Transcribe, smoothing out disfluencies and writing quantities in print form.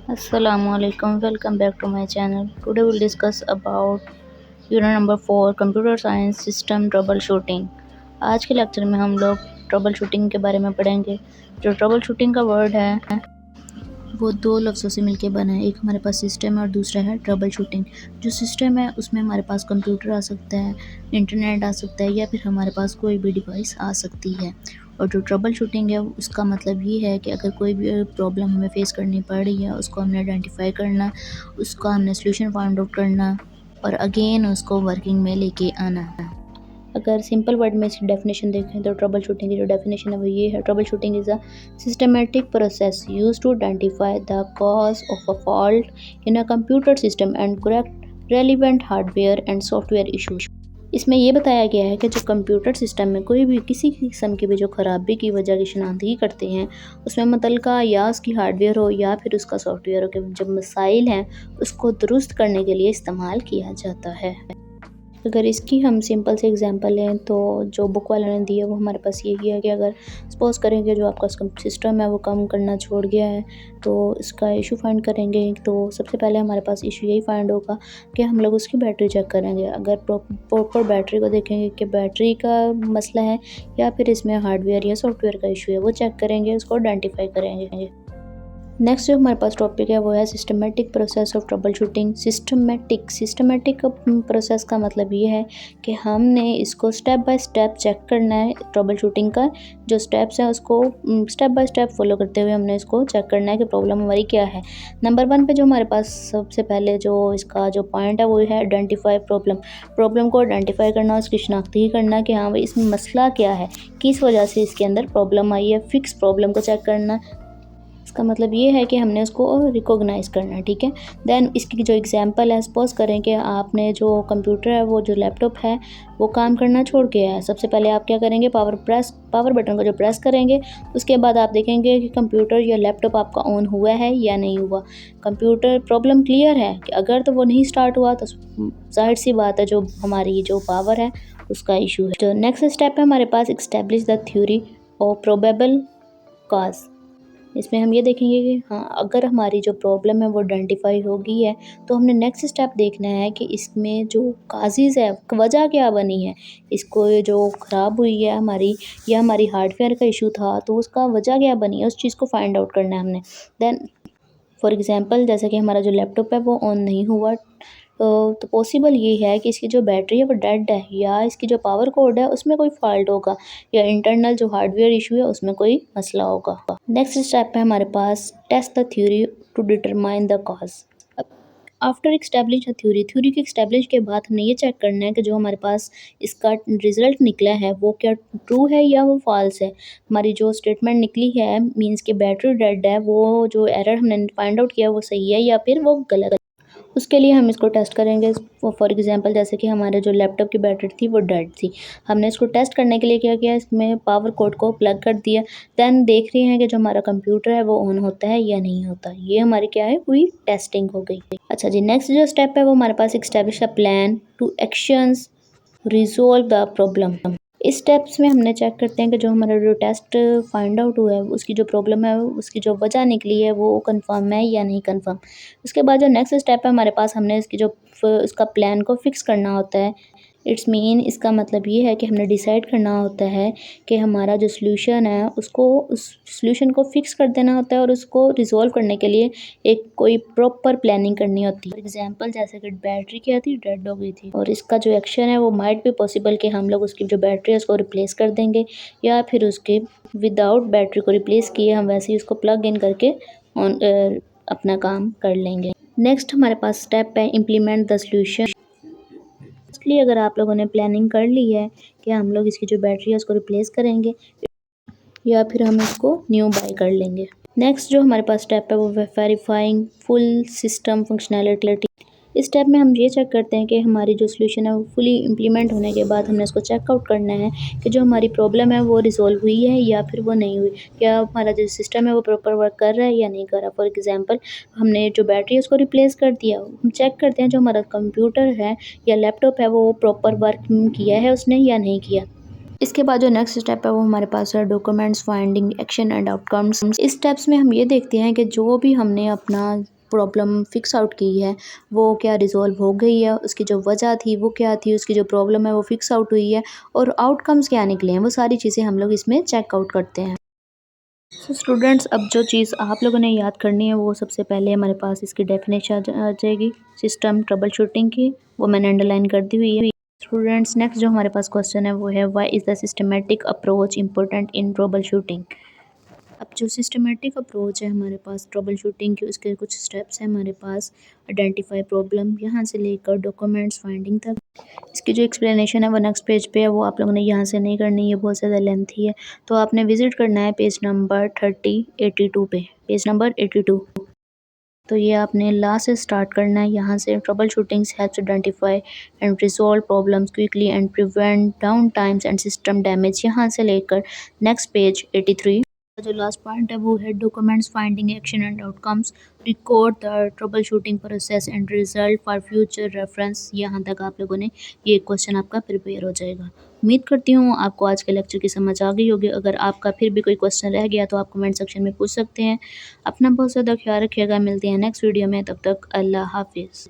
Assalamualaikum. Welcome back to my channel. Today we'll discuss about unit number 4 computer science system trouble shooting. आज के lecture में हम लोग trouble shooting के बारे में पढ़ेंगे। जो ट्रबल शूटिंग का वर्ड है वो दो लफ्ज़ों से मिलके बना है। एक हमारे पास सिस्टम है और दूसरा है ट्रबल शूटिंग। जो सिस्टम है उसमें हमारे पास कंप्यूटर आ सकता है, इंटरनेट आ सकता है या फिर हमारे पास कोई भी डिवाइस आ सकती है। और जो ट्रबल शूटिंग है उसका मतलब ये है कि अगर कोई भी प्रॉब्लम हमें फेस करनी पड़ रही है उसको हमने आइडेंटिफाई करना, उसका हमने सॉल्यूशन फाइंड आउट करना और अगेन उसको वर्किंग में लेके आना। अगर सिंपल वर्ड में इसकी डेफिनेशन देखें तो ट्रबल शूटिंग की जो डेफिनेशन है वो ये है। Troubleshooting is a systematic process used to identify the cause of a fault in a computer system and correct relevant hardware and software issues. इसमें यह बताया गया है कि जो कंप्यूटर सिस्टम में कोई भी किसी किस्म की भी जो खराबी की वजह की शनाख्ती करते हैं उसमें मुतलका या उसकी हार्डवेयर हो या फिर उसका सॉफ्टवेयर हो के जो मसाइल हैं उसको दुरुस्त करने के लिए इस्तेमाल किया जाता है। अगर इसकी हम सिंपल से एग्जांपल लें तो जो बुक वाले ने दी है वो हमारे पास यही है कि अगर सपोज़ करेंगे जो आपका सिस्टम है वो काम करना छोड़ गया है तो इसका इशू फाइंड करेंगे। तो सबसे पहले हमारे पास इशू यही फाइंड होगा कि हम लोग उसकी बैटरी चेक करेंगे। अगर प्रॉपर बैटरी को देखेंगे कि बैटरी का मसला है या फिर इसमें हार्डवेयर या सॉफ्टवेयर का इशू है वो चेक करेंगे, उसको आइडेंटिफाई करेंगे। नेक्स्ट जो हमारे पास टॉपिक है वो है systematic process of trouble shooting. Systematic process का मतलब ये है कि हमने इसको स्टेप बाय स्टेप चेक करना है। ट्रबल शूटिंग का जो स्टेप्स है उसको स्टेप बाय स्टेप फॉलो करते हुए हमने इसको चेक करना है कि प्रॉब्लम हमारी क्या है। नंबर 1 पे जो हमारे पास सबसे पहले जो इसका जो पॉइंट है वो है आइडेंटिफाई प्रॉब्लम को आइडेंटिफाई करना, उसकी शनाख्ती करना कि हाँ भाई इसमें मसला क्या है, किस वजह से इसके अंदर प्रॉब्लम आई है। फिक्स प्रॉब्लम को चेक करना, इसका मतलब ये है कि हमने उसको रिकॉग्नाइज़ करना है, ठीक है। देन इसकी जो एग्जांपल है, सपोज़ करें कि आपने जो कंप्यूटर है वो जो लैपटॉप है वो काम करना छोड़ गया है। सबसे पहले आप क्या करेंगे, पावर बटन को जो प्रेस करेंगे उसके बाद आप देखेंगे कि कंप्यूटर या लैपटॉप आपका ऑन हुआ है या नहीं हुआ। कंप्यूटर प्रॉब्लम क्लियर है कि अगर तो वो नहीं स्टार्ट हुआ तो जाहिर सी बात है जो हमारी जो पावर है उसका इशू है। तो नेक्स्ट स्टेप है हमारे पास establish the theory of probable cause. इसमें हम ये देखेंगे कि हाँ अगर हमारी जो प्रॉब्लम है वो आइडेंटिफाई हो गई है तो हमने नेक्स्ट स्टेप देखना है कि इसमें जो काजेज़ है, वजह क्या बनी है, इसको जो ख़राब हुई है हमारी या हमारी हार्डवेयर का इशू था तो उसका वजह क्या बनी है, उस चीज़ को फाइंड आउट करना है हमने। देन फॉर एग्ज़ाम्पल जैसे कि हमारा जो लैपटॉप है वो ऑन नहीं हुआ तो पॉसिबल ये है कि इसकी जो बैटरी है वो डेड है या इसकी जो पावर कोड है उसमें कोई फॉल्ट होगा या इंटरनल जो हार्डवेयर इशू है उसमें कोई मसला होगा। नेक्स्ट स्टेप है हमारे पास test the theory to determine the cause. After establish a theory की एक्स्टैब्लिश के बाद हमने ये चेक करना है कि जो हमारे पास इसका रिजल्ट निकला है वो क्या ट्रू है या वो फॉल्स है। हमारी जो स्टेटमेंट निकली है मींस कि बैटरी डेड है, वो जो एरर हमने फाइंड आउट किया वो सही है या फिर वो गलत है। उसके लिए हम इसको टेस्ट करेंगे। फॉर एग्जांपल जैसे कि हमारे जो लैपटॉप की बैटरी थी वो डेड थी, हमने इसको टेस्ट करने के लिए क्या किया, इसमें पावर कोड को प्लग कर दिया। देन देख रहे हैं कि जो हमारा कंप्यूटर है वो ऑन होता है या नहीं होता। ये हमारी क्या है, हुई टेस्टिंग हो गई। अच्छा जी, नेक्स्ट जो स्टेप है वो हमारे पास establish a plan to actions resolve the problem. इस स्टेप्स में हमने चेक करते हैं कि जो हमारा जो टेस्ट फाइंड आउट हुआ है उसकी जो प्रॉब्लम है उसकी जो वजह निकली है वो कंफर्म है या नहीं कंफर्म। उसके बाद जो नेक्स्ट स्टेप है हमारे पास, हमने इसकी जो उसका प्लान को फिक्स करना होता है। इट्स मीन इसका मतलब ये है कि हमने डिसाइड करना होता है कि हमारा जो सॉल्यूशन है उसको उस सॉल्यूशन को फिक्स कर देना होता है और उसको रिजॉल्व करने के लिए एक कोई प्रॉपर प्लानिंग करनी होती है। फॉर एग्जांपल जैसे कि बैटरी क्या थी, डेड हो गई थी और इसका जो एक्शन है वो माइट भी पॉसिबल कि हम लोग उसकी जो बैटरी है उसको रिप्लेस कर देंगे या फिर उसके विदाउट बैटरी को रिप्लेस किए हम वैसे ही उसको प्लग इन करके ऑन अपना काम कर लेंगे। नेक्स्ट हमारे पास स्टेप है इम्प्लीमेंट द सॉल्यूशन। इसलिए अगर आप लोगों ने प्लानिंग कर ली है कि हम लोग इसकी जो बैटरी है उसको रिप्लेस करेंगे या फिर हम इसको न्यू बाय कर लेंगे। नेक्स्ट जो हमारे पास स्टेप है वो वेरीफाइंग फुल सिस्टम फंक्शनैलिटी। इस स्टेप में हम ये चेक करते हैं कि हमारी जो सॉल्यूशन है वो फुली इम्प्लीमेंट होने के बाद हमने उसको चेकआउट करना है कि जो हमारी प्रॉब्लम है वो रिजॉल्व हुई है या फिर वो नहीं हुई, क्या हमारा जो सिस्टम है वो प्रॉपर वर्क कर रहा है या नहीं कर रहा। फॉर एग्जांपल हमने जो बैटरी है उसको रिप्लेस कर दिया, हम चेक करते हैं जो हमारा कंप्यूटर है या लैपटॉप है वो प्रॉपर वर्क किया है उसने या नहीं किया। इसके बाद जो नेक्स्ट स्टेप है वो हमारे पास है documents finding action and outcomes. इस स्टेप्स में हम ये देखते हैं कि जो भी हमने अपना प्रॉब्लम फिक्स आउट की है वो क्या रिज़ॉल्व हो गई है, उसकी जो वजह थी वो क्या थी, उसकी जो प्रॉब्लम है वो फिक्स आउट हुई है और आउटकम्स क्या निकले हैं, वो सारी चीज़ें हम लोग इसमें चेक आउट करते हैं। सो स्टूडेंट्स, अब जो चीज़ आप लोगों ने याद करनी है वो सबसे पहले हमारे पास इसकी डेफिनेशन आ जाएगी सिस्टम ट्रबल शूटिंग की, वो मैंने अंडरलाइन कर दी हुई है। स्टूडेंट्स, नेक्स्ट जो हमारे पास क्वेश्चन है वो है why is the systematic approach important in trouble shooting. अब जो सिस्टमेटिक अप्रोच है हमारे पास ट्रबल शूटिंग की, उसके कुछ स्टेप्स हैं हमारे पास। आइडेंटिफाई प्रॉब्लम, यहाँ से लेकर डॉक्यूमेंट्स फाइंडिंग तक। इसकी जो एक्सप्लेनेशन है वो नेक्स्ट पेज पे है, वो आप लोगों ने यहाँ से नहीं करनी है, बहुत ज़्यादा लेंथी है। तो आपने विज़िट करना है पेज नंबर 82 पे, पेज नंबर 82। तो ये आपने लास्ट से स्टार्ट करना है, यहाँ से trouble shootings helps identify and resolve problems quickly and prevent down times and system damage, यहाँ से लेकर नेक्स्ट पेज 83। जो लास्ट पॉइंट है वो है documents finding action and outcomes, record the trouble shooting process and result for future reference. यहाँ तक आप लोगों ने ये क्वेश्चन आपका प्रिपेयर हो जाएगा। उम्मीद करती हूँ आपको आज के लेक्चर की समझ आ गई होगी। अगर आपका फिर भी कोई क्वेश्चन रह गया तो आप कमेंट सेक्शन में पूछ सकते हैं। अपना बहुत ज़्यादा ख्याल रखिएगा, मिलते हैं नेक्स्ट वीडियो में, तब तक अल्लाह हाफिज़।